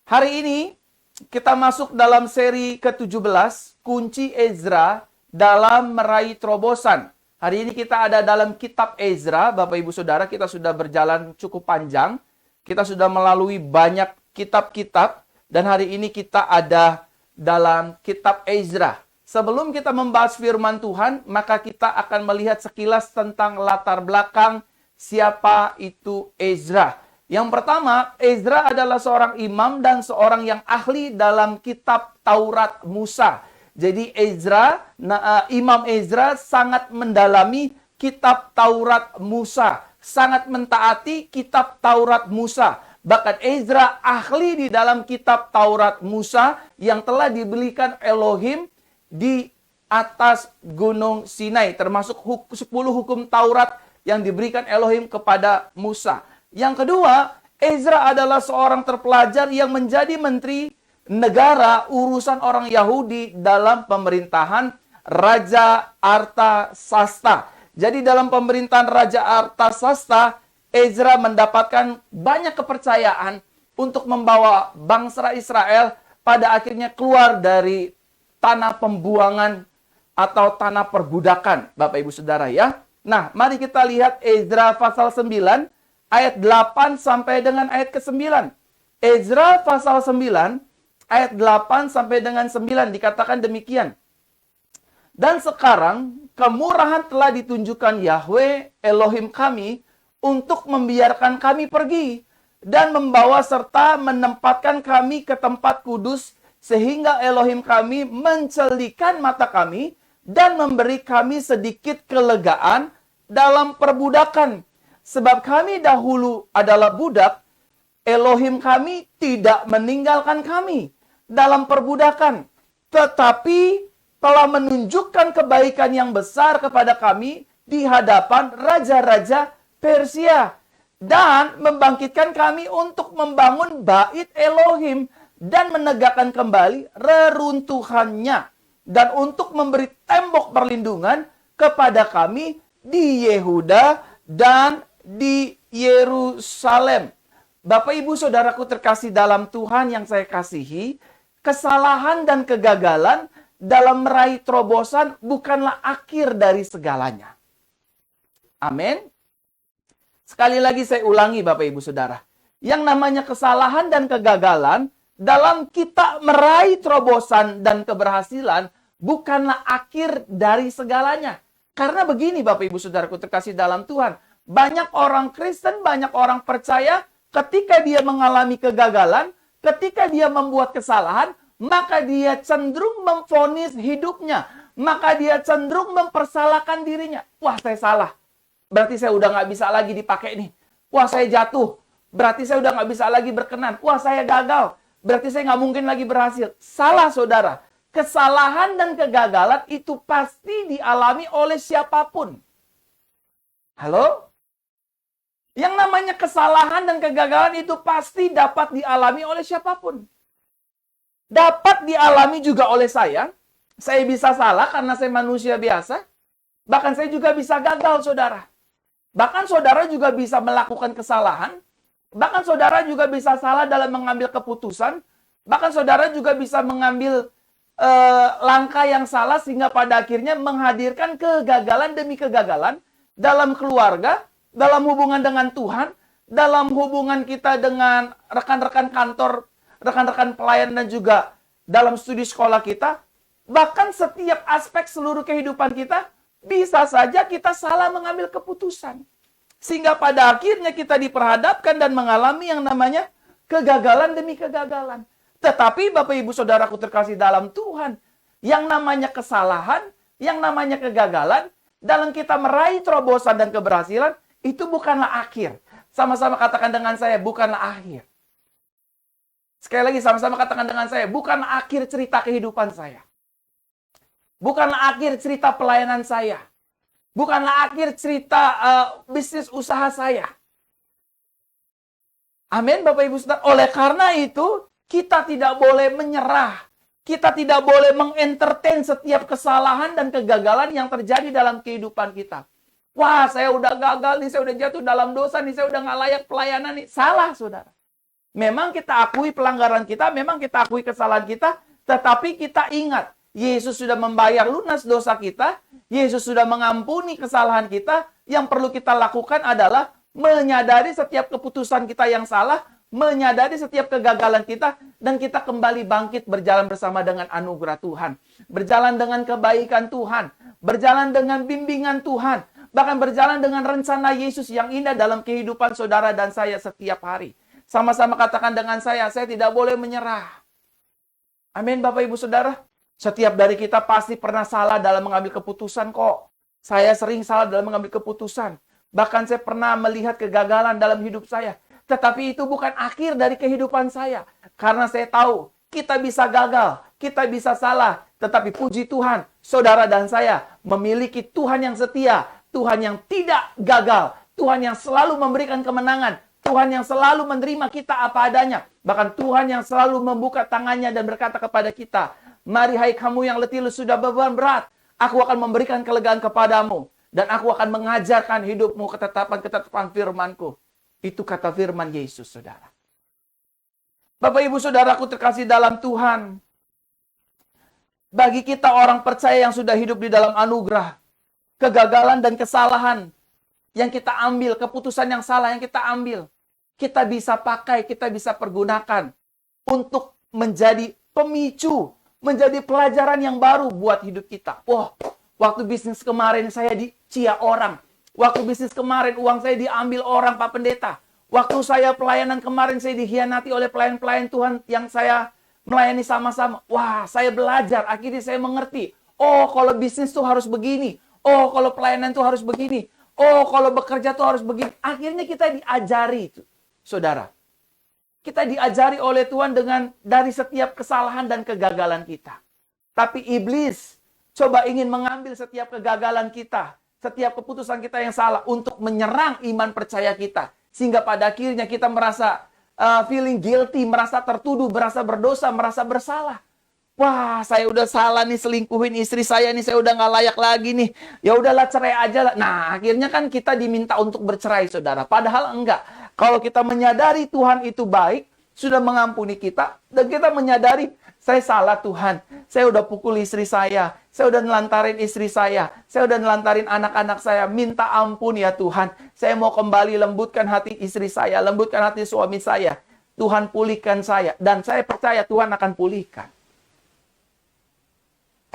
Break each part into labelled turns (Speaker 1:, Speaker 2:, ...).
Speaker 1: Hari ini kita masuk dalam seri ke-17, Kunci Ezra dalam Meraih Terobosan. Hari ini kita ada dalam kitab Ezra, Bapak Ibu Saudara, kita sudah berjalan cukup panjang. Kita sudah melalui banyak kitab-kitab, dan hari ini kita ada dalam kitab Ezra. Sebelum kita membahas firman Tuhan, maka kita akan melihat sekilas tentang latar belakang siapa itu Ezra. Yang pertama, Ezra adalah seorang imam dan seorang yang ahli dalam kitab Taurat Musa. Jadi Imam Ezra sangat mendalami kitab Taurat Musa. Sangat mentaati kitab Taurat Musa. Bahkan Ezra ahli di dalam kitab Taurat Musa yang telah diberikan Elohim di atas Gunung Sinai. Termasuk 10 hukum Taurat yang diberikan Elohim kepada Musa. Yang kedua, Ezra adalah seorang terpelajar yang menjadi menteri negara urusan orang Yahudi dalam pemerintahan Raja Artasasta. Jadi dalam pemerintahan Raja Artasasta, Ezra mendapatkan banyak kepercayaan untuk membawa bangsa Israel pada akhirnya keluar dari tanah pembuangan atau tanah perbudakan, Bapak Ibu Saudara ya. Nah, mari kita lihat Ezra pasal 9 ayat 8 sampai dengan ayat ke-9. Ezra pasal 9 ayat 8 sampai dengan 9 dikatakan demikian. Dan sekarang kemurahan telah ditunjukkan Yahweh Elohim kami untuk membiarkan kami pergi dan membawa serta menempatkan kami ke tempat kudus sehingga Elohim kami mencelikan mata kami dan memberi kami sedikit kelegaan dalam perbudakan. Sebab kami dahulu adalah budak, Elohim kami tidak meninggalkan kami dalam perbudakan, tetapi telah menunjukkan kebaikan yang besar kepada kami di hadapan raja-raja Persia dan membangkitkan kami untuk membangun bait Elohim dan menegakkan kembali reruntuhannya dan untuk memberi tembok perlindungan kepada kami di Yehuda dan di Yerusalem. Bapak Ibu Saudaraku terkasih dalam Tuhan yang saya kasihi, kesalahan dan kegagalan dalam meraih terobosan bukanlah akhir dari segalanya. Amin. Sekali lagi saya ulangi Bapak Ibu Saudara. Yang namanya kesalahan dan kegagalan dalam kita meraih terobosan dan keberhasilan bukanlah akhir dari segalanya. Karena begini Bapak Ibu Saudaraku terkasih dalam Tuhan. Banyak orang Kristen, banyak orang percaya ketika dia mengalami kegagalan, ketika dia membuat kesalahan, maka dia cenderung memvonis hidupnya. Maka dia cenderung mempersalahkan dirinya. Wah, saya salah. Berarti saya udah nggak bisa lagi dipakai nih. Wah, saya jatuh. Berarti saya udah nggak bisa lagi berkenan. Wah, saya gagal. Berarti saya nggak mungkin lagi berhasil. Salah, saudara. Kesalahan dan kegagalan itu pasti dialami oleh siapapun. Halo? Yang namanya kesalahan dan kegagalan itu pasti dapat dialami oleh siapapun. Dapat dialami juga oleh saya. Saya bisa salah karena saya manusia biasa. Bahkan saya juga bisa gagal, saudara. Bahkan saudara juga bisa melakukan kesalahan. Bahkan saudara juga bisa salah dalam mengambil keputusan. Bahkan saudara juga bisa mengambil langkah yang salah sehingga pada akhirnya menghadirkan kegagalan demi kegagalan dalam keluarga, dalam hubungan dengan Tuhan, dalam hubungan kita dengan rekan-rekan kantor, rekan-rekan pelayan dan juga dalam studi sekolah kita, bahkan setiap aspek seluruh kehidupan kita, bisa saja kita salah mengambil keputusan. Sehingga pada akhirnya kita diperhadapkan dan mengalami yang namanya kegagalan demi kegagalan. Tetapi Bapak Ibu Saudaraku terkasih dalam Tuhan, yang namanya kesalahan, yang namanya kegagalan, dalam kita meraih terobosan dan keberhasilan, itu bukanlah akhir. Sama-sama katakan dengan saya, bukanlah akhir. Sekali lagi sama-sama katakan dengan saya, bukanlah akhir cerita kehidupan saya. Bukanlah akhir cerita pelayanan saya. Bukanlah akhir cerita bisnis usaha saya. Amin, Bapak Ibu Saudara. Oleh karena itu, kita tidak boleh menyerah. Kita tidak boleh mengentertain setiap kesalahan dan kegagalan yang terjadi dalam kehidupan kita. Wah, saya udah gagal nih, saya udah jatuh dalam dosa nih, saya udah nggak layak pelayanan nih. Salah, saudara. Memang kita akui pelanggaran kita, memang kita akui kesalahan kita, tetapi kita ingat, Yesus sudah membayar lunas dosa kita, Yesus sudah mengampuni kesalahan kita, yang perlu kita lakukan adalah menyadari setiap keputusan kita yang salah, menyadari setiap kegagalan kita, dan kita kembali bangkit berjalan bersama dengan anugerah Tuhan. Berjalan dengan kebaikan Tuhan, berjalan dengan bimbingan Tuhan, bahkan berjalan dengan rencana Yesus yang indah dalam kehidupan saudara dan saya setiap hari. Sama-sama katakan dengan saya tidak boleh menyerah. Amin, Bapak Ibu Saudara. Setiap dari kita pasti pernah salah dalam mengambil keputusan kok. Saya sering salah dalam mengambil keputusan. Bahkan saya pernah melihat kegagalan dalam hidup saya. Tetapi itu bukan akhir dari kehidupan saya. Karena saya tahu kita bisa gagal, kita bisa salah. Tetapi puji Tuhan, saudara dan saya memiliki Tuhan yang setia. Tuhan yang tidak gagal. Tuhan yang selalu memberikan kemenangan. Tuhan yang selalu menerima kita apa adanya. Bahkan Tuhan yang selalu membuka tangannya dan berkata kepada kita, mari hai kamu yang letih sudah beban berat, aku akan memberikan kelegaan kepadamu. Dan aku akan mengajarkan hidupmu ketetapan-ketetapan firmanku. Itu kata firman Yesus, saudara. Bapak Ibu Saudaraku terkasih dalam Tuhan. Bagi kita orang percaya yang sudah hidup di dalam anugerah, kegagalan dan kesalahan yang kita ambil, keputusan yang salah yang kita ambil, kita bisa pakai, kita bisa pergunakan untuk menjadi pemicu, menjadi pelajaran yang baru buat hidup kita. Wah, waktu bisnis kemarin saya dicia orang. Waktu bisnis kemarin uang saya diambil orang, Pak Pendeta. Waktu saya pelayanan kemarin saya dikhianati oleh pelayan-pelayan Tuhan yang saya melayani sama-sama. Wah, saya belajar, akhirnya saya mengerti. Oh, kalau bisnis tuh harus begini. Oh, kalau pelayanan tuh harus begini. Oh, kalau bekerja tuh harus begini. Akhirnya kita diajari itu. Saudara, kita diajari oleh Tuhan dari setiap kesalahan dan kegagalan kita. Tapi iblis coba ingin mengambil setiap kegagalan kita, setiap keputusan kita yang salah untuk menyerang iman percaya kita. Sehingga pada akhirnya kita merasa feeling guilty, merasa tertuduh, merasa berdosa, merasa bersalah. Wah, saya udah salah nih selingkuhin istri saya nih, saya udah nggak layak lagi nih. Ya udahlah, cerai aja lah. Nah, akhirnya kan kita diminta untuk bercerai, saudara. Padahal enggak. Kalau kita menyadari Tuhan itu baik, sudah mengampuni kita, dan kita menyadari, saya salah Tuhan. Saya udah pukul istri saya udah nelantarin istri saya udah nelantarin anak-anak saya. Minta ampun ya Tuhan. Saya mau kembali lembutkan hati istri saya, lembutkan hati suami saya. Tuhan pulihkan saya. Dan saya percaya Tuhan akan pulihkan.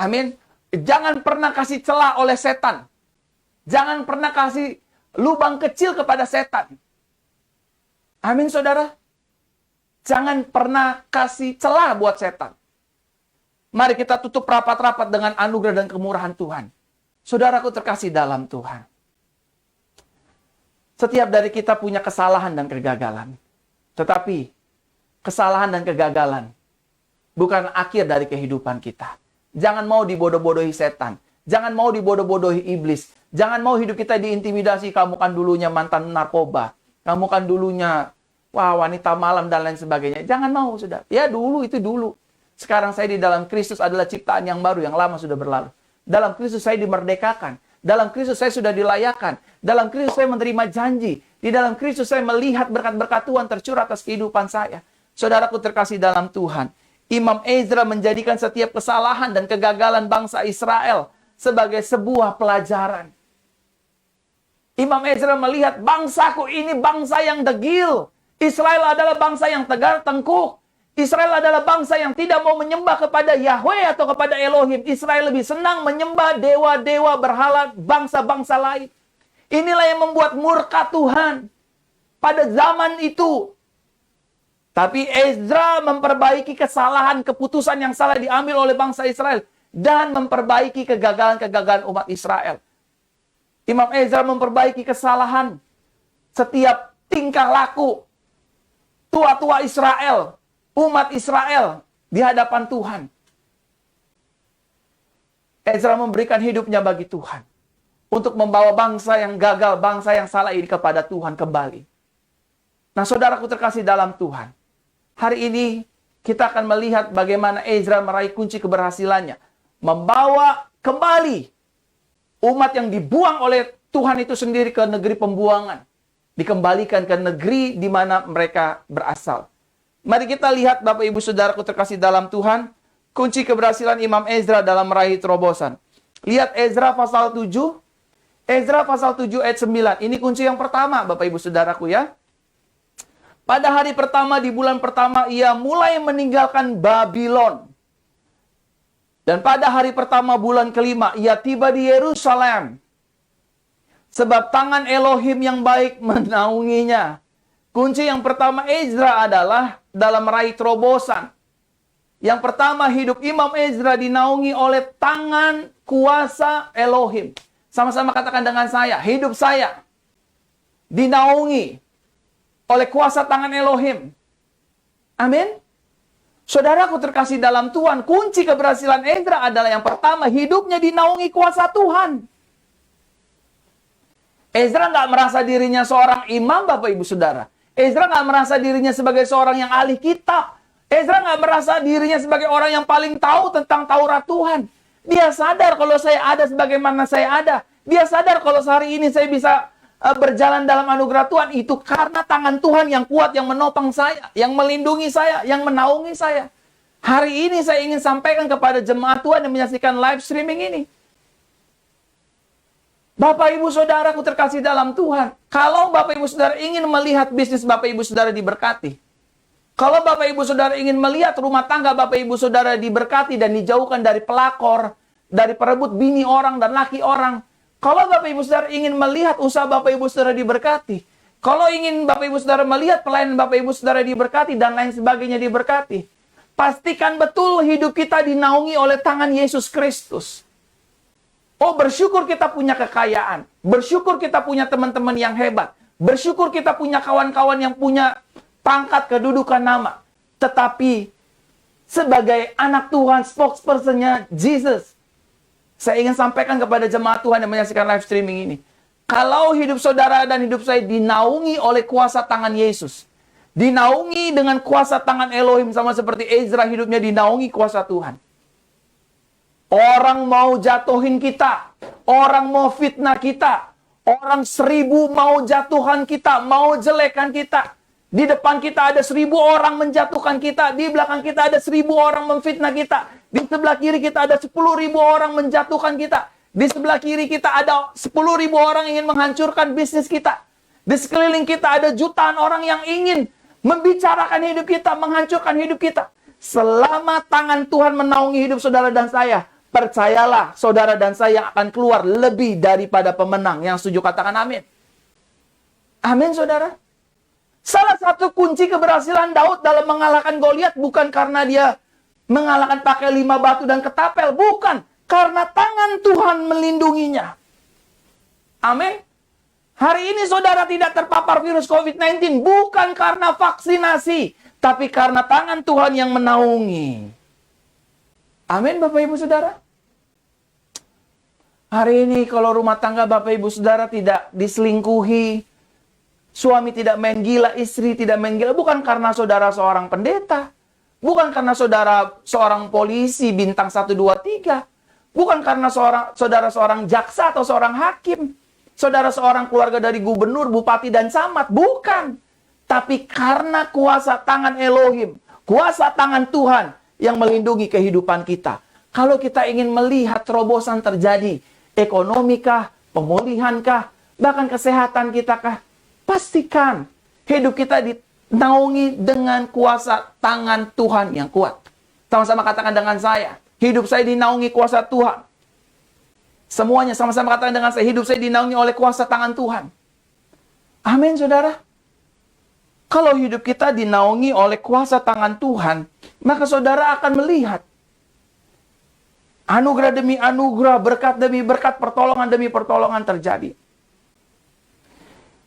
Speaker 1: Amin. Jangan pernah kasih celah oleh setan. Jangan pernah kasih lubang kecil kepada setan. Amin, saudara. Jangan pernah kasih celah buat setan. Mari kita tutup rapat-rapat dengan anugerah dan kemurahan Tuhan. Saudaraku terkasih dalam Tuhan. Setiap dari kita punya kesalahan dan kegagalan. Tetapi, kesalahan dan kegagalan bukan akhir dari kehidupan kita. Jangan mau dibodoh-bodohi setan. Jangan mau dibodoh-bodohi iblis. Jangan mau hidup kita diintimidasi. Kamu kan dulunya mantan narkoba. Kamu kan dulunya wanita malam dan lain sebagainya. Jangan mau, sudah. Ya dulu, itu dulu. Sekarang saya di dalam Kristus adalah ciptaan yang baru, yang lama sudah berlalu. Dalam Kristus saya dimerdekakan. Dalam Kristus saya sudah dilayakan. Dalam Kristus saya menerima janji. Di dalam Kristus saya melihat berkat-berkat Tuhan tercurah atas kehidupan saya. Saudaraku terkasih dalam Tuhan. Imam Ezra menjadikan setiap kesalahan dan kegagalan bangsa Israel sebagai sebuah pelajaran. Imam Ezra melihat bangsaku ini bangsa yang degil. Israel adalah bangsa yang tegar tengkuk. Israel adalah bangsa yang tidak mau menyembah kepada Yahweh atau kepada Elohim. Israel lebih senang menyembah dewa-dewa berhala bangsa-bangsa lain. Inilah yang membuat murka Tuhan pada zaman itu. Tapi Ezra memperbaiki kesalahan, keputusan yang salah diambil oleh bangsa Israel. Dan memperbaiki kegagalan-kegagalan umat Israel. Imam Ezra memperbaiki kesalahan setiap tingkah laku tua-tua Israel, umat Israel di hadapan Tuhan. Ezra memberikan hidupnya bagi Tuhan untuk membawa bangsa yang gagal, bangsa yang salah ini kepada Tuhan kembali. Nah, saudaraku terkasih dalam Tuhan, hari ini kita akan melihat bagaimana Ezra meraih kunci keberhasilannya, membawa kembali umat yang dibuang oleh Tuhan itu sendiri ke negeri pembuangan. Dikembalikan ke negeri di mana mereka berasal. Mari kita lihat Bapak Ibu Saudaraku terkasih dalam Tuhan, kunci keberhasilan Imam Ezra dalam meraih terobosan. Lihat Ezra pasal 7. Ezra pasal 7 ayat 9. Ini kunci yang pertama Bapak Ibu Saudaraku ya. Pada hari pertama di bulan pertama ia mulai meninggalkan Babylon. Dan pada hari pertama bulan kelima ia tiba di Yerusalem. Sebab tangan Elohim yang baik menaunginya. Kunci yang pertama Ezra adalah dalam meraih terobosan. Yang pertama, hidup Imam Ezra dinaungi oleh tangan kuasa Elohim. Sama-sama katakan dengan saya, hidup saya dinaungi oleh kuasa tangan Elohim. Amin. Saudaraku terkasih dalam Tuhan, kunci keberhasilan Ezra adalah yang pertama, hidupnya dinaungi kuasa Tuhan. Ezra nggak merasa dirinya seorang imam, Bapak Ibu Saudara. Ezra nggak merasa dirinya sebagai seorang yang ahli kitab. Ezra nggak merasa dirinya sebagai orang yang paling tahu tentang Taurat Tuhan. Dia sadar kalau saya ada sebagaimana saya ada. Dia sadar kalau sehari ini saya bisa berjalan dalam anugerah Tuhan. Itu karena tangan Tuhan yang kuat, yang menopang saya, yang melindungi saya, yang menaungi saya. Hari ini saya ingin sampaikan kepada jemaat Tuhan yang menyaksikan live streaming ini. Bapak Ibu Saudaraku terkasih dalam Tuhan. Kalau Bapak Ibu Saudara ingin melihat bisnis Bapak Ibu Saudara diberkati. Kalau Bapak Ibu Saudara ingin melihat rumah tangga Bapak Ibu Saudara diberkati dan dijauhkan dari pelakor, dari perebut bini orang dan laki orang. Kalau Bapak Ibu Saudara ingin melihat usaha Bapak Ibu Saudara diberkati. Kalau ingin Bapak Ibu Saudara melihat pelayanan Bapak Ibu Saudara diberkati dan lain sebagainya diberkati. Pastikan betul hidup kita dinaungi oleh tangan Yesus Kristus. Oh, bersyukur kita punya kekayaan. Bersyukur kita punya teman-teman yang hebat. Bersyukur kita punya kawan-kawan yang punya pangkat, kedudukan, nama. Tetapi sebagai anak Tuhan, spokespersonnya Jesus, saya ingin sampaikan kepada jemaat Tuhan yang menyaksikan live streaming ini. Kalau hidup saudara dan hidup saya dinaungi oleh kuasa tangan Yesus, dinaungi dengan kuasa tangan Elohim, sama seperti Ezra hidupnya dinaungi kuasa Tuhan. Orang mau jatuhin kita, orang mau fitnah kita, orang 1000 mau jatuhan kita, mau jelekan kita. Di depan kita ada 1000 orang menjatuhkan kita. Di belakang kita ada 1000 orang memfitnah kita. Di sebelah kiri kita ada 10.000 orang menjatuhkan kita. Di sebelah kiri kita ada 10.000 orang ingin menghancurkan bisnis kita. Di sekeliling kita ada jutaan orang yang ingin membicarakan hidup kita, menghancurkan hidup kita. Selama tangan Tuhan menaungi hidup saudara dan saya, percayalah saudara dan saya akan keluar lebih daripada pemenang. Yang setuju katakan amin. Amin saudara. Salah satu kunci keberhasilan Daud dalam mengalahkan Goliat bukan karena dia mengalahkan pakai 5 batu dan ketapel. Bukan. Karena tangan Tuhan melindunginya. Amin. Hari ini saudara tidak terpapar virus COVID-19. Bukan karena vaksinasi. Tapi karena tangan Tuhan yang menaungi. Amin Bapak Ibu Saudara. Hari ini kalau rumah tangga Bapak Ibu Saudara tidak diselingkuhi. Suami tidak main gila, istri tidak main gila. Bukan karena saudara seorang pendeta. Bukan karena saudara seorang polisi bintang 1, 2, 3. Bukan karena saudara seorang jaksa atau seorang hakim. Saudara seorang keluarga dari gubernur, bupati, dan camat. Bukan. Tapi karena kuasa tangan Elohim. Kuasa tangan Tuhan yang melindungi kehidupan kita. Kalau kita ingin melihat terobosan terjadi. Ekonomikah, pemulihankah, bahkan kesehatan kita kah. Pastikan hidup kita dinaungi dengan kuasa tangan Tuhan yang kuat. Sama-sama katakan dengan saya. Hidup saya dinaungi kuasa Tuhan. Semuanya sama-sama katakan dengan saya. Hidup saya dinaungi oleh kuasa tangan Tuhan. Amin, saudara. Kalau hidup kita dinaungi oleh kuasa tangan Tuhan, maka saudara akan melihat anugerah demi anugerah, berkat demi berkat, pertolongan demi pertolongan terjadi.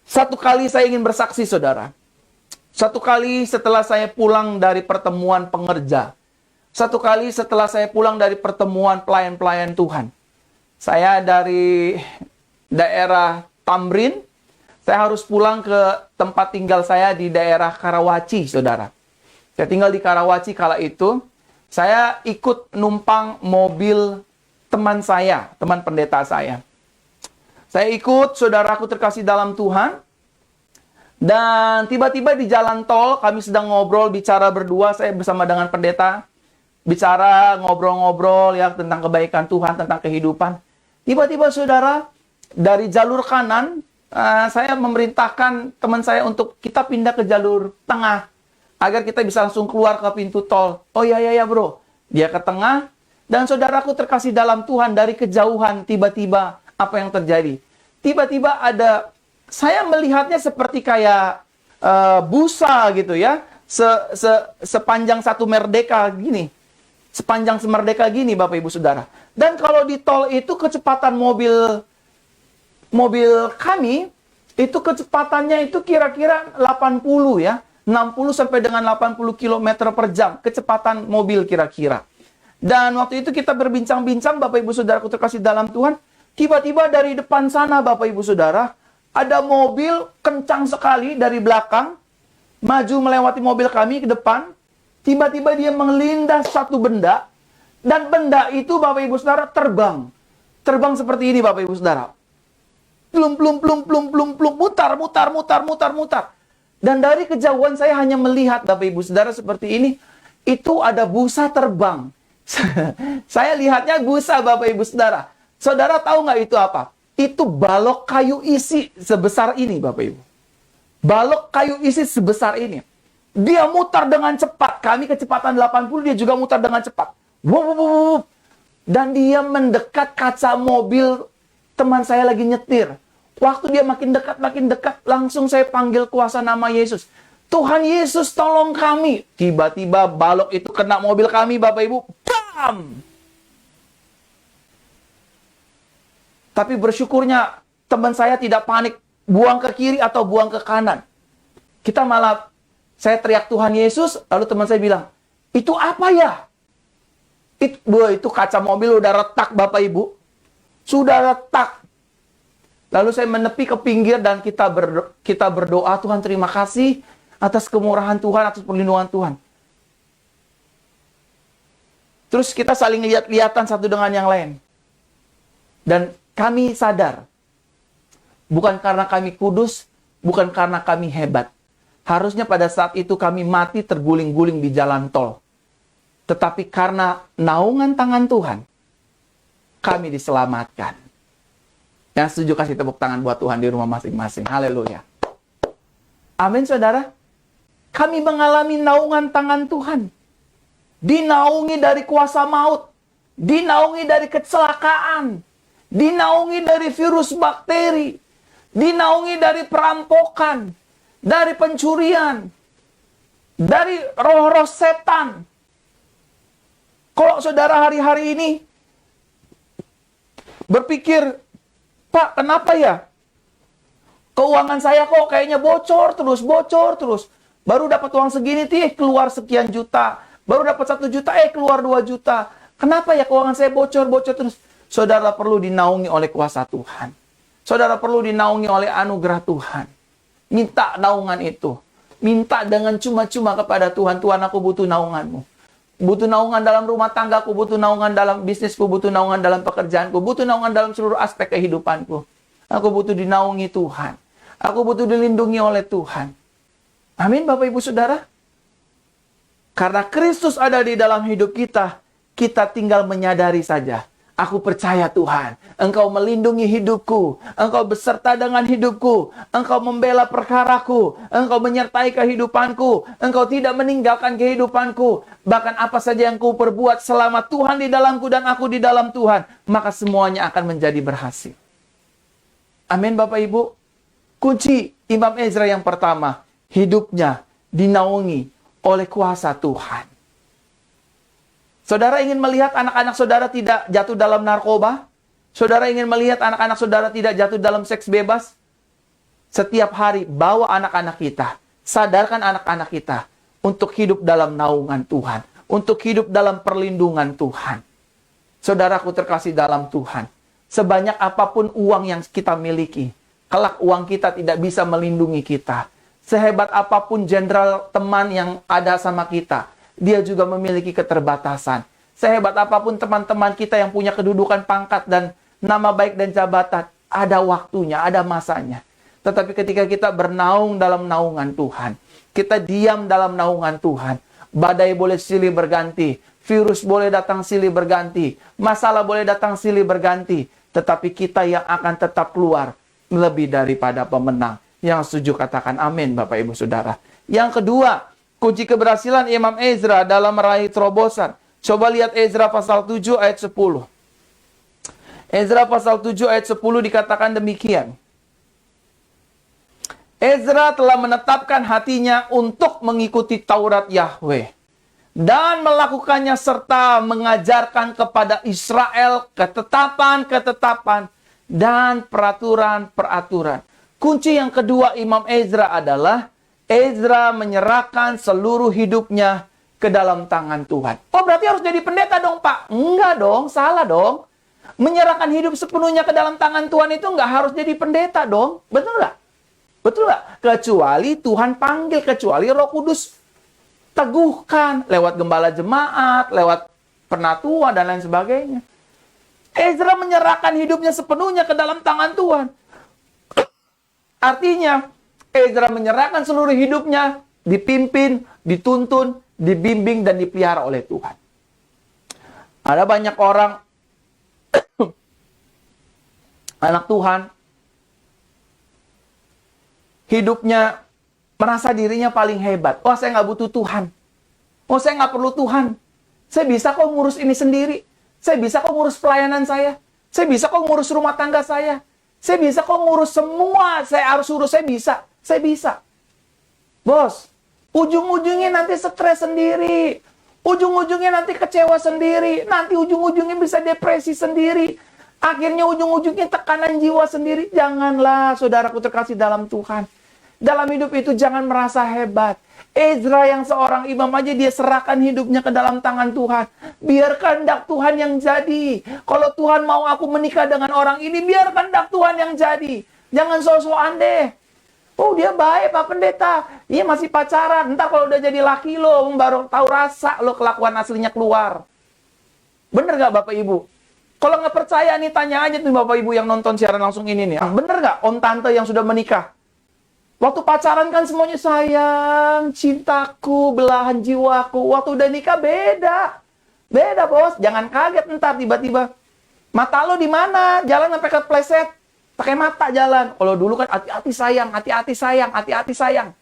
Speaker 1: Satu kali saya ingin bersaksi, saudara. Satu kali setelah saya pulang dari pertemuan pengerja. Satu kali setelah saya pulang dari pertemuan pelayan-pelayan Tuhan. Saya dari daerah Tamrin. Saya harus pulang ke tempat tinggal saya di daerah Karawaci, saudara. Saya tinggal di Karawaci kala itu. Saya ikut numpang mobil teman saya, teman pendeta saya. Saya ikut, saudaraku terkasih dalam Tuhan. Dan tiba-tiba di jalan tol, kami sedang ngobrol, bicara berdua, saya bersama dengan pendeta. Bicara, ngobrol-ngobrol ya tentang kebaikan Tuhan, tentang kehidupan. Tiba-tiba saudara, dari jalur kanan, saya memerintahkan teman saya untuk kita pindah ke jalur tengah. Agar kita bisa langsung keluar ke pintu tol. Oh ya bro. Dia ke tengah. Dan saudaraku terkasih dalam Tuhan, dari kejauhan tiba-tiba apa yang terjadi? Tiba-tiba ada, saya melihatnya seperti kayak busa gitu ya. Sepanjang satu merdeka gini. Sepanjang semerdeka gini Bapak Ibu Saudara. Dan kalau di tol itu kecepatan mobil kami, itu kecepatannya itu kira-kira 80 ya. 60 sampai dengan 80 km per jam. Kecepatan mobil kira-kira. Dan waktu itu kita berbincang-bincang Bapak Ibu Saudaraku terkasih dalam Tuhan. Tiba-tiba dari depan sana Bapak Ibu Saudara, ada mobil kencang sekali dari belakang. Maju melewati mobil kami ke depan. Tiba-tiba dia melindas satu benda. Dan benda itu Bapak Ibu Saudara terbang. Terbang seperti ini Bapak Ibu Saudara. Plum, plum, plum, plum, plum, plum. Mutar, mutar, mutar, mutar, mutar. Dan dari kejauhan saya hanya melihat Bapak Ibu Saudara seperti ini. Itu ada busa terbang. Saya lihatnya busa Bapak Ibu Saudara. Saudara tahu nggak itu apa? Itu balok kayu isi sebesar ini Bapak Ibu. Balok kayu isi sebesar ini. Dia mutar dengan cepat. Kami kecepatan 80, dia juga mutar dengan cepat. Wup. Dan dia mendekat kaca mobil teman saya lagi nyetir. Waktu dia makin dekat, langsung saya panggil kuasa nama Yesus. Tuhan Yesus, tolong kami. Tiba-tiba balok itu kena mobil kami, Bapak Ibu. Bam! Tapi bersyukurnya teman saya tidak panik. Buang ke kiri atau buang ke kanan. Kita malah, saya teriak Tuhan Yesus, lalu teman saya bilang, itu apa ya? Itu kaca mobil udah retak Bapak Ibu. Sudah retak. Lalu saya menepi ke pinggir dan kita berdoa, Tuhan terima kasih atas kemurahan Tuhan, atas perlindungan Tuhan. Terus kita saling lihat-lihatan satu dengan yang lain. Dan kami sadar, bukan karena kami kudus, bukan karena kami hebat. Harusnya pada saat itu kami mati terguling-guling di jalan tol. Tetapi karena naungan tangan Tuhan, kami diselamatkan. Yang setuju kasih tepuk tangan buat Tuhan di rumah masing-masing. Haleluya. Amin saudara. Kami mengalami naungan tangan Tuhan. Dinaungi dari kuasa maut. Dinaungi dari kecelakaan. Dinaungi dari virus bakteri. Dinaungi dari perampokan. Dari pencurian. Dari roh-roh setan. Kalau saudara hari-hari ini berpikir, Pak, kenapa ya? Keuangan saya kok kayaknya bocor terus. Baru dapat uang segini, keluar sekian juta. Baru dapat 1 juta, keluar 2 juta. Kenapa ya keuangan saya bocor terus? Saudara perlu dinaungi oleh kuasa Tuhan. Saudara perlu dinaungi oleh anugerah Tuhan. Minta naungan itu. Minta dengan cuma-cuma kepada Tuhan. Tuhan, aku butuh naunganmu. Butuh naungan dalam rumah tanggaku, butuh naungan dalam bisnisku, butuh naungan dalam pekerjaanku, butuh naungan dalam seluruh aspek kehidupanku. Aku butuh dinaungi Tuhan. Aku butuh dilindungi oleh Tuhan. Amin Bapak Ibu Saudara. Karena Kristus ada di dalam hidup kita, kita tinggal menyadari saja. Aku percaya Tuhan, Engkau melindungi hidupku, Engkau beserta dengan hidupku, Engkau membela perkaraku, Engkau menyertai kehidupanku, Engkau tidak meninggalkan kehidupanku. Bahkan apa saja yang Kau perbuat selama Tuhan di dalamku dan aku di dalam Tuhan, maka semuanya akan menjadi berhasil. Amin Bapak Ibu. Kunci Imam Ezra yang pertama, hidupnya dinaungi oleh kuasa Tuhan. Saudara ingin melihat anak-anak saudara tidak jatuh dalam narkoba? Saudara ingin melihat anak-anak saudara tidak jatuh dalam seks bebas? Setiap hari bawa anak-anak kita, sadarkan anak-anak kita untuk hidup dalam naungan Tuhan, untuk hidup dalam perlindungan Tuhan. Saudaraku terkasih dalam Tuhan, sebanyak apapun uang yang kita miliki, kelak uang kita tidak bisa melindungi kita. Sehebat apapun jenderal teman yang ada sama kita, dia juga memiliki keterbatasan. Sehebat apapun teman-teman kita yang punya kedudukan pangkat dan nama baik dan jabatan, ada waktunya, ada masanya. Tetapi ketika kita bernaung dalam naungan Tuhan, kita diam dalam naungan Tuhan, badai boleh silih berganti, virus boleh datang silih berganti, masalah boleh datang silih berganti, tetapi kita yang akan tetap keluar lebih daripada pemenang. Yang setuju katakan amin, Bapak Ibu Saudara. Yang kedua, kunci keberhasilan Imam Ezra dalam meraih terobosan. Coba lihat Ezra pasal 7 ayat 10. Ezra pasal 7 ayat 10 dikatakan demikian. Ezra telah menetapkan hatinya untuk mengikuti Taurat Yahweh dan melakukannya serta mengajarkan kepada Israel ketetapan-ketetapan dan peraturan-peraturan. Kunci yang kedua Imam Ezra adalah Ezra menyerahkan seluruh hidupnya ke dalam tangan Tuhan. Oh, berarti harus jadi pendeta dong, Pak? Enggak dong, salah dong. Menyerahkan hidup sepenuhnya ke dalam tangan Tuhan itu enggak harus jadi pendeta dong. Betul nggak? Betul nggak? Kecuali Tuhan panggil, kecuali Roh Kudus teguhkan lewat gembala jemaat, lewat penatua dan lain sebagainya. Ezra menyerahkan hidupnya sepenuhnya ke dalam tangan Tuhan. Artinya, Ezra menyerahkan seluruh hidupnya, dipimpin, dituntun, dibimbing, dan dipelihara oleh Tuhan. Ada banyak orang, anak Tuhan, hidupnya merasa dirinya paling hebat. Oh, saya nggak butuh Tuhan. Oh, saya nggak perlu Tuhan. Saya bisa kok ngurus ini sendiri. Saya bisa kok ngurus pelayanan saya. Saya bisa kok ngurus rumah tangga saya. Saya bisa kok ngurus semua. Saya harus urus, saya bisa. Saya bisa. Bos, ujung-ujungnya nanti stres sendiri. Ujung-ujungnya nanti kecewa sendiri. Nanti ujung-ujungnya bisa depresi sendiri. Akhirnya ujung-ujungnya tekanan jiwa sendiri. Janganlah, saudaraku terkasih dalam Tuhan. Dalam hidup itu jangan merasa hebat. Ezra yang seorang imam aja dia serahkan hidupnya ke dalam tangan Tuhan. Biarkan kehendak Tuhan yang jadi. Kalau Tuhan mau aku menikah dengan orang ini, biarkan kehendak Tuhan yang jadi. Jangan so-soan deh. Oh, dia baik Pak Pendeta. Iya masih pacaran. Ntar kalau udah jadi laki lo, baru tahu rasa lo kelakuan aslinya keluar. Bener gak Bapak Ibu? Kalau nggak percaya nih, tanya aja tuh Bapak Ibu yang nonton siaran langsung ini nih. Bener nggak om tante yang sudah menikah? Waktu pacaran kan semuanya sayang, cintaku, belahan jiwaku. Waktu udah nikah beda. Beda bos, jangan kaget ntar tiba-tiba. Mata lo di mana? Jalan sampai kepleset. Pakai mata jalan. Kalau dulu kan hati-hati sayang, hati-hati sayang, hati-hati sayang.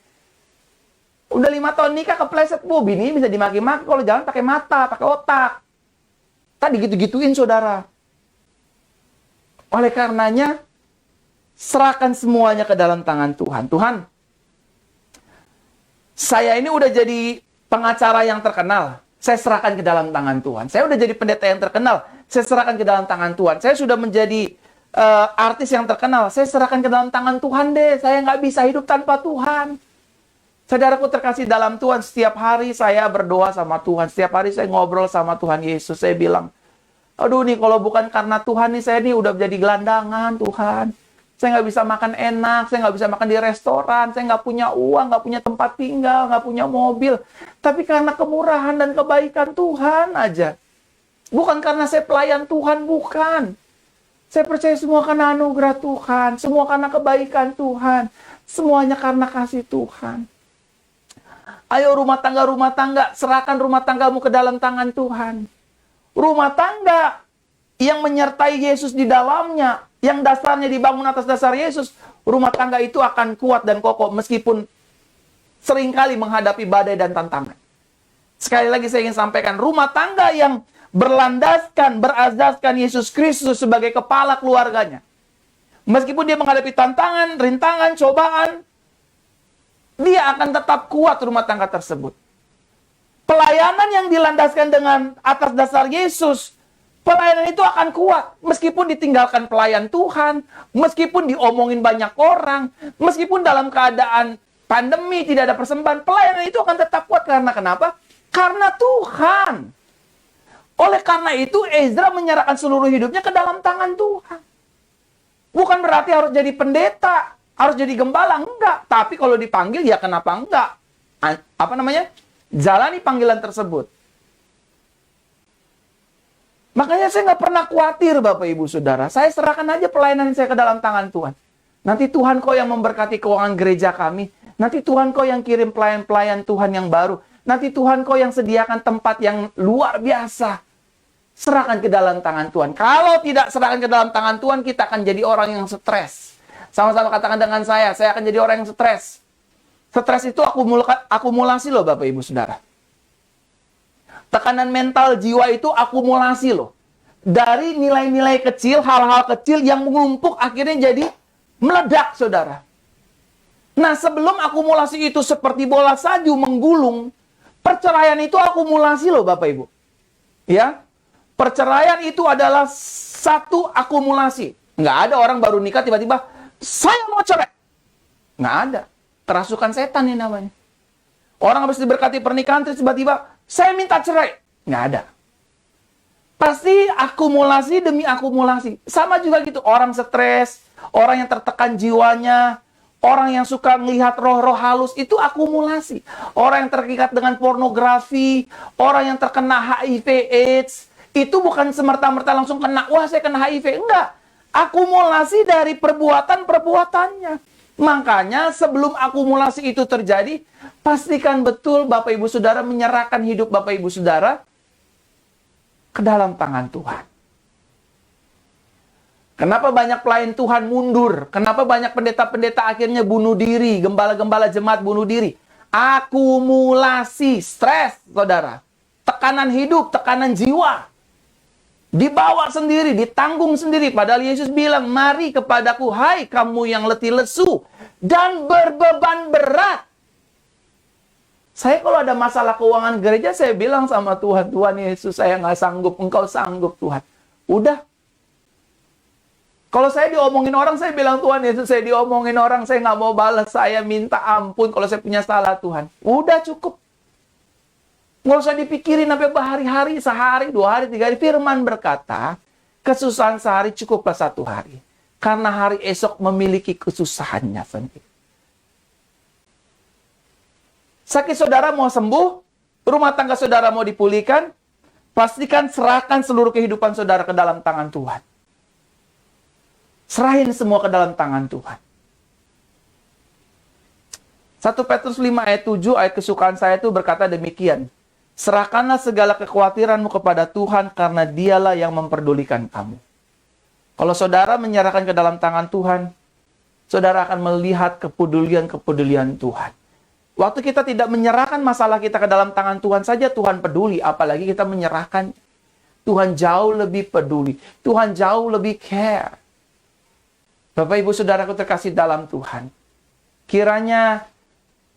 Speaker 1: Udah 5 tahun nikah kepleset. Bu, bini bisa dimaki-maki kalau jalan pakai mata, pakai otak. Tadi gitu-gituin saudara. Oleh karenanya, serahkan semuanya ke dalam tangan Tuhan. Tuhan, saya ini udah jadi pengacara yang terkenal. Saya serahkan ke dalam tangan Tuhan. Saya udah jadi pendeta yang terkenal. Saya serahkan ke dalam tangan Tuhan. Saya sudah menjadi artis yang terkenal. Saya serahkan ke dalam tangan Tuhan deh. Saya nggak bisa hidup tanpa Tuhan. Saudaraku terkasih dalam Tuhan, setiap hari saya berdoa sama Tuhan. Setiap hari saya ngobrol sama Tuhan Yesus. Saya bilang, aduh nih kalau bukan karena Tuhan nih, saya nih udah menjadi gelandangan Tuhan. Saya nggak bisa makan enak, saya nggak bisa makan di restoran, saya nggak punya uang, nggak punya tempat tinggal, nggak punya mobil. Tapi karena kemurahan dan kebaikan Tuhan aja. Bukan karena saya pelayan Tuhan, bukan. Saya percaya semua karena anugerah Tuhan, semua karena kebaikan Tuhan, semuanya karena kasih Tuhan. Ayo rumah tangga, serahkan rumah tanggamu ke dalam tangan Tuhan. Rumah tangga yang menyertai Yesus di dalamnya, yang dasarnya dibangun atas dasar Yesus, rumah tangga itu akan kuat dan kokoh meskipun seringkali menghadapi badai dan tantangan. Sekali lagi saya ingin sampaikan, rumah tangga yang berazaskan Yesus Kristus sebagai kepala keluarganya. Meskipun dia menghadapi tantangan, rintangan, cobaan, dia akan tetap kuat rumah tangga tersebut. Pelayanan yang dilandaskan dengan atas dasar Yesus, pelayanan itu akan kuat. Meskipun ditinggalkan pelayan Tuhan, meskipun diomongin banyak orang, meskipun dalam keadaan pandemi tidak ada persembahan, pelayanan itu akan tetap kuat. Karena kenapa? Karena Tuhan. Oleh karena itu, Ezra menyerahkan seluruh hidupnya ke dalam tangan Tuhan. Bukan berarti harus jadi pendeta, harus jadi gembala, enggak. Tapi kalau dipanggil, ya kenapa enggak? Jalani panggilan tersebut. Makanya saya nggak pernah khawatir, Bapak Ibu Saudara. Saya serahkan aja pelayanan saya ke dalam tangan Tuhan. Nanti Tuhan kok yang memberkati keuangan gereja kami. Nanti Tuhan kok yang kirim pelayan-pelayan Tuhan yang baru. Nanti Tuhan kok yang sediakan tempat yang luar biasa. Serahkan ke dalam tangan Tuhan. Kalau tidak serahkan ke dalam tangan Tuhan, kita akan jadi orang yang stres. Sama-sama katakan dengan saya akan jadi orang yang stres. Stres itu akumulasi loh Bapak Ibu Saudara. Tekanan mental jiwa itu akumulasi loh. Dari nilai-nilai kecil, hal-hal kecil yang mengumpuk akhirnya jadi meledak, saudara. Nah, sebelum akumulasi itu seperti bola salju menggulung, perceraian itu akumulasi loh Bapak Ibu. Ya, perceraian itu adalah satu akumulasi. Nggak ada orang baru nikah tiba-tiba, saya mau cerai. Nggak ada. Kerasukan setan ini namanya. Orang habis diberkati pernikahan, terus tiba-tiba, saya minta cerai. Nggak ada. Pasti akumulasi demi akumulasi. Sama juga gitu, orang stres, orang yang tertekan jiwanya, orang yang suka melihat roh-roh halus, itu akumulasi. Orang yang terikat dengan pornografi, orang yang terkena HIV AIDS, itu bukan semerta-merta langsung kena, wah saya kena HIV. Enggak. Akumulasi dari perbuatan-perbuatannya. Makanya sebelum akumulasi itu terjadi, pastikan betul Bapak Ibu Saudara menyerahkan hidup Bapak Ibu Saudara ke dalam tangan Tuhan. Kenapa banyak pelayan Tuhan mundur? Kenapa banyak pendeta-pendeta akhirnya bunuh diri? Gembala-gembala jemaat bunuh diri? Akumulasi stres, saudara. Tekanan hidup, tekanan jiwa. Dibawa sendiri, ditanggung sendiri. Padahal Yesus bilang, mari kepadaku, hai kamu yang letih lesu dan berbeban berat. Saya kalau ada masalah keuangan gereja, saya bilang sama Tuhan, Tuhan Yesus, saya nggak sanggup, Engkau sanggup Tuhan. Udah. Kalau saya diomongin orang, saya bilang, Tuhan Yesus, saya diomongin orang, saya nggak mau balas, saya minta ampun kalau saya punya salah Tuhan. Udah cukup. Nggak usah dipikirin sampai berhari-hari, sehari, 2 hari, 3 hari. Firman berkata, kesusahan sehari cukuplah 1 hari. Karena hari esok memiliki kesusahannya sendiri. Sakit saudara mau sembuh, rumah tangga saudara mau dipulihkan, pastikan serahkan seluruh kehidupan saudara ke dalam tangan Tuhan. Serahin semua ke dalam tangan Tuhan. 1 Petrus 5 ayat 7, ayat kesukaan saya itu berkata demikian. Serahkanlah segala kekhawatiranmu kepada Tuhan karena dialah yang memperdulikan kamu. Kalau saudara menyerahkan ke dalam tangan Tuhan, saudara akan melihat kepedulian-kepedulian Tuhan. Waktu kita tidak menyerahkan masalah kita ke dalam tangan Tuhan saja, Tuhan peduli. Apalagi kita menyerahkan, Tuhan jauh lebih peduli. Tuhan jauh lebih care. Bapak Ibu Saudaraku terkasih dalam Tuhan. Kiranya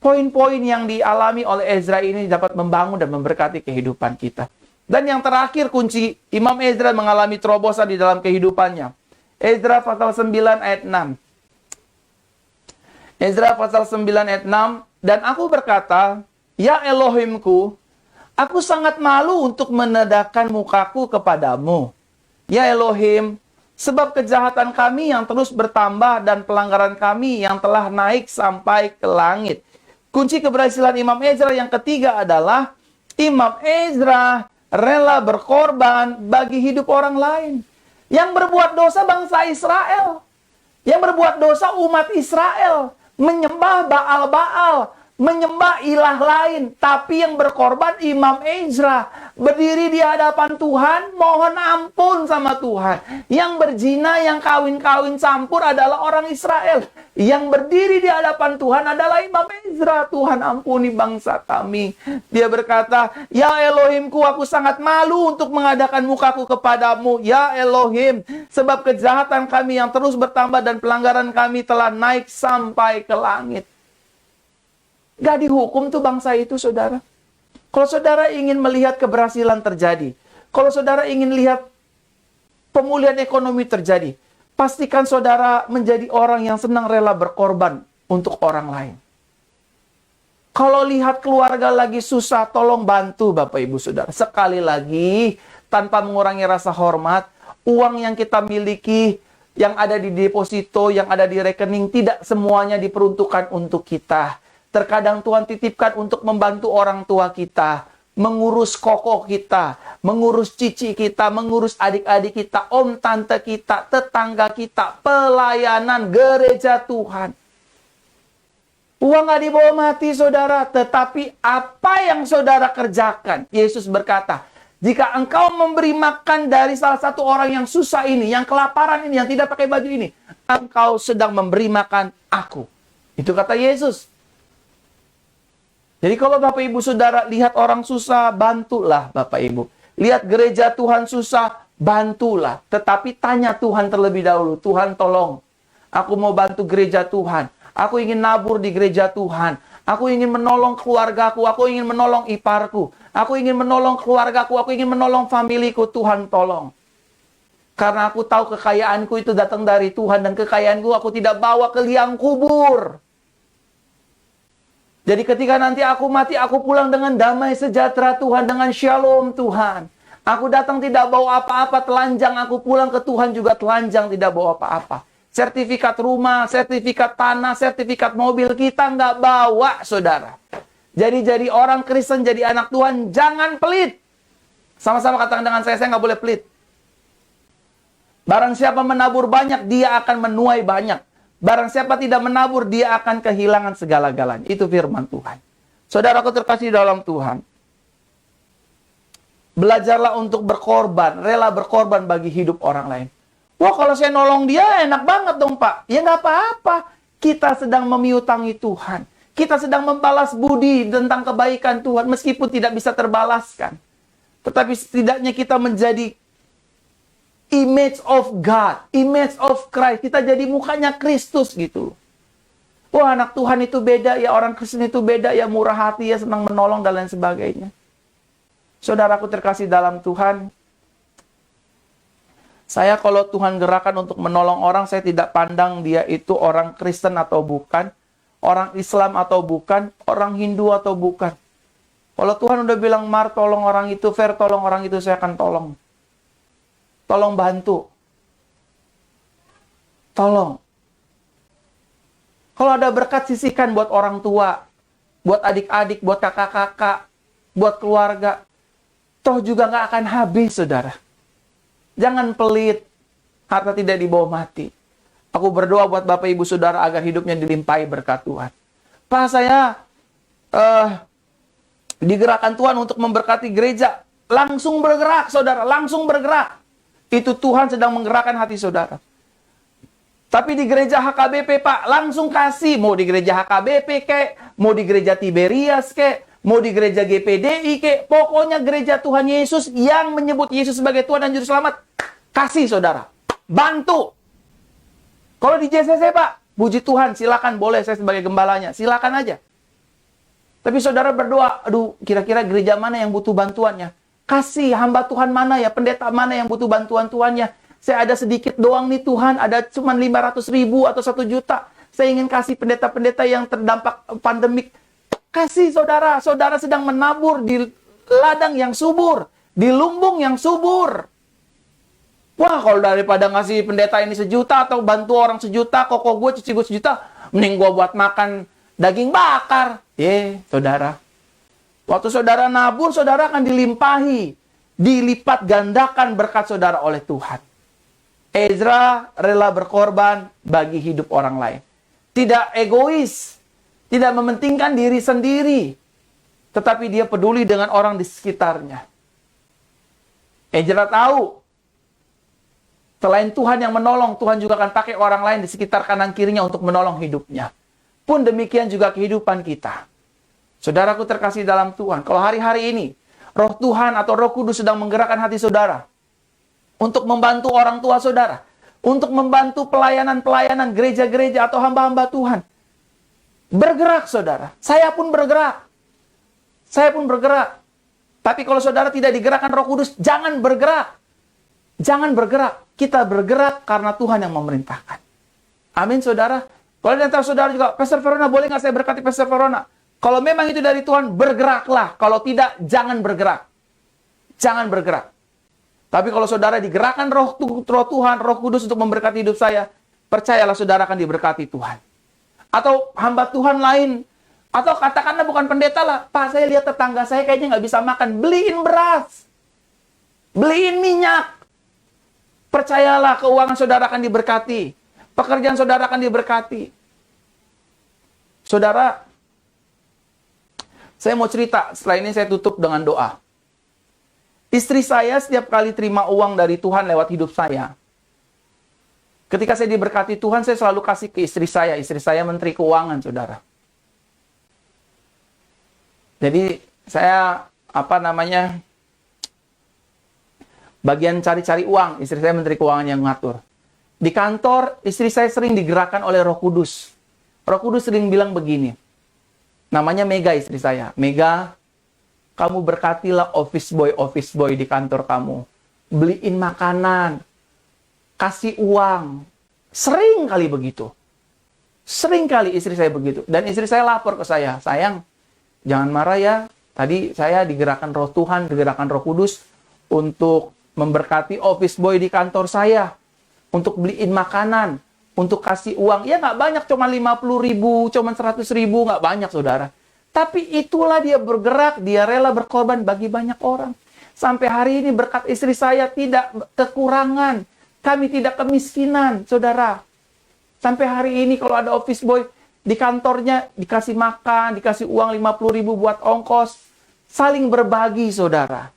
Speaker 1: poin-poin yang dialami oleh Ezra ini dapat membangun dan memberkati kehidupan kita. Dan yang terakhir kunci Imam Ezra mengalami terobosan di dalam kehidupannya. Ezra pasal 9 ayat 6. Ezra pasal 9 ayat 6. Dan aku berkata, ya Elohimku, aku sangat malu untuk menedahkan mukaku kepadamu. Ya Elohim, sebab kejahatan kami yang terus bertambah dan pelanggaran kami yang telah naik sampai ke langit. Kunci keberhasilan Imam Ezra yang ketiga adalah Imam Ezra rela berkorban bagi hidup orang lain. Yang berbuat dosa bangsa Israel. Yang berbuat dosa umat Israel. Menyembah Baal-Baal. Menyembah ilah lain. Tapi yang berkorban Imam Ezra. Berdiri di hadapan Tuhan. Mohon ampun sama Tuhan. Yang berzina, yang kawin-kawin campur adalah orang Israel. Yang berdiri di hadapan Tuhan adalah Imam Ezra. Tuhan ampuni bangsa kami. Dia berkata, ya Elohimku, aku sangat malu untuk mengadakan mukaku kepadamu. Ya Elohim, sebab kejahatan kami yang terus bertambah dan pelanggaran kami telah naik sampai ke langit. Gak dihukum tuh bangsa itu, saudara. Kalau saudara ingin melihat keberhasilan terjadi, kalau saudara ingin lihat pemulihan ekonomi terjadi, pastikan saudara menjadi orang yang senang rela berkorban untuk orang lain. Kalau lihat keluarga lagi susah, tolong bantu Bapak Ibu Saudara. Sekali lagi, tanpa mengurangi rasa hormat, uang yang kita miliki, yang ada di deposito, yang ada di rekening, tidak semuanya diperuntukkan untuk kita. Terkadang Tuhan titipkan untuk membantu orang tua kita. mengurus koko kita, mengurus cici kita, mengurus adik-adik kita, om tante kita, tetangga kita, pelayanan gereja Tuhan. Uang nggak dibawa mati, saudara. Tetapi apa yang saudara kerjakan? Yesus berkata, jika engkau memberi makan dari salah satu orang yang susah ini, yang kelaparan ini, yang tidak pakai baju ini, engkau sedang memberi makan aku. Itu kata Yesus. Jadi kalau Bapak Ibu Saudara lihat orang susah, bantulah Bapak Ibu. Lihat gereja Tuhan susah, bantulah. Tetapi tanya Tuhan terlebih dahulu, Tuhan tolong, aku mau bantu gereja Tuhan. Aku ingin nabur di gereja Tuhan. Aku ingin menolong keluargaku, aku ingin menolong iparku. Aku ingin menolong keluargaku, aku ingin menolong familiku, Tuhan tolong. Karena aku tahu kekayaanku itu datang dari Tuhan, dan kekayaanku aku tidak bawa ke liang kubur. Jadi ketika nanti aku mati, aku pulang dengan damai sejahtera Tuhan, dengan shalom Tuhan. Aku datang tidak bawa apa-apa, telanjang. Aku pulang ke Tuhan juga telanjang, tidak bawa apa-apa. Sertifikat rumah, sertifikat tanah, sertifikat mobil kita nggak bawa, saudara. Jadi orang Kristen, jadi anak Tuhan, jangan pelit. Sama-sama katakan dengan saya nggak boleh pelit. Barang siapa menabur banyak, dia akan menuai banyak. Barang siapa tidak menabur, dia akan kehilangan segala-galanya. Itu firman Tuhan. Saudaraku terkasih dalam Tuhan. Belajarlah untuk berkorban, rela berkorban bagi hidup orang lain. Wah, kalau saya nolong dia, enak banget dong, Pak. Ya nggak apa-apa. Kita sedang memiutangi Tuhan. Kita sedang membalas budi tentang kebaikan Tuhan, meskipun tidak bisa terbalaskan. Tetapi setidaknya kita menjadi image of God, image of Christ. Kita jadi mukanya Kristus gitu. Wah, anak Tuhan itu beda, ya orang Kristen itu beda, ya murah hati, ya senang menolong, dan lain sebagainya. Saudaraku terkasih dalam Tuhan, saya kalau Tuhan gerakan untuk menolong orang, saya tidak pandang dia itu orang Kristen atau bukan, orang Islam atau bukan, orang Hindu atau bukan. Kalau Tuhan udah bilang, Mar, tolong orang itu, Fer, tolong orang itu, saya akan tolong. Tolong bantu. Tolong. Kalau ada berkat, sisihkan buat orang tua, buat adik-adik, buat kakak-kakak, buat keluarga. Toh juga nggak akan habis, saudara. Jangan pelit. Harta tidak dibawa mati. Aku berdoa buat Bapak Ibu Saudara agar hidupnya dilimpahi berkat Tuhan. Pak, saya digerakkan Tuhan untuk memberkati gereja. Langsung bergerak, saudara. Langsung bergerak. Itu Tuhan sedang menggerakkan hati saudara. Tapi di gereja HKBP, Pak, langsung kasih. Mau di gereja HKBP kek, mau di gereja Tiberias kek, mau di gereja GPDI kek. Pokoknya gereja Tuhan Yesus yang menyebut Yesus sebagai Tuhan dan Juru Selamat. Kasih, saudara. Bantu. Kalau di JCC, Pak, puji Tuhan, silakan, boleh saya sebagai gembalanya. Silakan aja. Tapi saudara berdoa, aduh, kira-kira gereja mana yang butuh bantuannya? Kasih, hamba Tuhan mana ya, pendeta mana yang butuh bantuan Tuhannya. Saya ada sedikit doang nih Tuhan, ada cuma 500.000 atau 1 juta. Saya ingin kasih pendeta-pendeta yang terdampak pandemik. Kasih, saudara. Saudara sedang menabur di ladang yang subur, di lumbung yang subur. Wah, kalau daripada ngasih pendeta ini 1 juta atau bantu orang 1 juta, koko gue, cici gue 1 juta, mending gue buat makan daging bakar. Saudara. Waktu saudara nabur, saudara akan dilimpahi. Dilipat gandakan berkat saudara oleh Tuhan. Ezra rela berkorban bagi hidup orang lain. Tidak egois. Tidak mementingkan diri sendiri. Tetapi dia peduli dengan orang di sekitarnya. Ezra tahu. Selain Tuhan yang menolong, Tuhan juga akan pakai orang lain di sekitar kanan kirinya untuk menolong hidupnya. Pun demikian juga kehidupan kita. Saudaraku terkasih dalam Tuhan, kalau hari-hari ini Roh Tuhan atau Roh Kudus sedang menggerakkan hati saudara untuk membantu orang tua saudara, untuk membantu pelayanan-pelayanan gereja-gereja atau hamba-hamba Tuhan, bergerak, saudara. Saya pun bergerak. Saya pun bergerak. Tapi kalau saudara tidak digerakkan Roh Kudus, jangan bergerak. Jangan bergerak. Kita bergerak karena Tuhan yang memerintahkan. Amin, saudara. Kalau di antara saudara juga, Pastor Verona, boleh nggak saya berkati Pastor Verona? Kalau memang itu dari Tuhan, bergeraklah. Kalau tidak, jangan bergerak. Jangan bergerak. Tapi kalau saudara digerakkan roh Tuhan, Roh Kudus untuk memberkati hidup saya, percayalah saudara akan diberkati Tuhan. Atau hamba Tuhan lain, Atau katakanlah bukan pendeta lah. Pak, saya lihat tetangga saya kayaknya nggak bisa makan. Beliin beras. Beliin minyak. Percayalah, keuangan saudara akan diberkati. Pekerjaan saudara akan diberkati. Saudara, saya mau cerita. Setelah ini saya tutup dengan doa. Istri saya setiap kali terima uang dari Tuhan lewat hidup saya. Ketika saya diberkati Tuhan, saya selalu kasih ke istri saya. Istri saya menteri keuangan, saudara. Jadi saya bagian cari-cari uang, istri saya menteri keuangan yang ngatur. Di kantor, istri saya sering digerakkan oleh Roh Kudus. Roh Kudus sering bilang begini. Namanya Mega, istri saya. Mega, kamu berkatilah office boy di kantor kamu. Beliin makanan, kasih uang. Sering kali begitu. Sering kali istri saya begitu. Dan istri saya lapor ke saya, sayang, jangan marah ya, tadi saya digerakkan Roh Tuhan, digerakkan Roh Kudus untuk memberkati office boy di kantor saya. Untuk beliin makanan, untuk kasih uang. Ya nggak banyak, cuma 50.000, cuma 100.000, nggak banyak saudara. Tapi itulah dia bergerak, dia rela berkorban bagi banyak orang. Sampai hari ini berkat istri saya tidak kekurangan. Kami tidak kemiskinan, saudara. Sampai hari ini kalau ada office boy, di kantornya dikasih makan, dikasih uang 50.000 buat ongkos. Saling berbagi, saudara.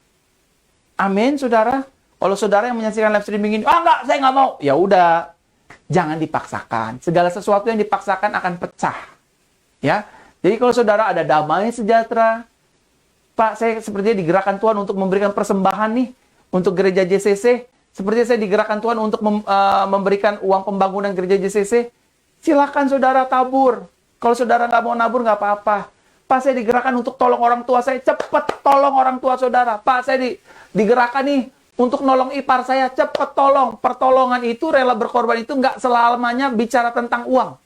Speaker 1: Amin, saudara. Kalau saudara yang menyaksikan live streaming ini, enggak, saya nggak mau. Ya udah, jangan dipaksakan. Segala sesuatu yang dipaksakan akan pecah. Ya, jadi kalau saudara ada damai sejahtera, Pak, saya sepertinya digerakkan Tuhan untuk memberikan persembahan nih untuk gereja JCC. Sepertinya saya digerakkan Tuhan untuk memberikan uang pembangunan gereja JCC. Silakan saudara tabur. Kalau saudara nggak mau nabur, nggak apa-apa. Pak, saya digerakkan untuk tolong orang tua saya. Cepat tolong orang tua saudara. Pak, saya digerakkan nih untuk nolong ipar saya. Cepat tolong. Pertolongan itu, rela berkorban itu nggak selamanya bicara tentang uang.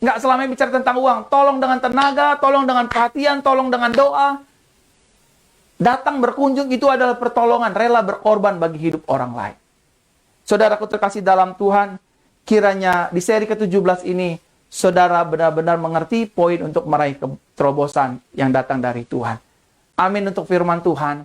Speaker 1: Nggak selamanya bicara tentang uang. Tolong dengan tenaga, tolong dengan perhatian, tolong dengan doa. Datang berkunjung itu adalah pertolongan. Rela berkorban bagi hidup orang lain. Saudaraku terkasih dalam Tuhan, kiranya di seri ke-17 ini, saudara benar-benar mengerti poin untuk meraih terobosan yang datang dari Tuhan. Amin untuk firman Tuhan.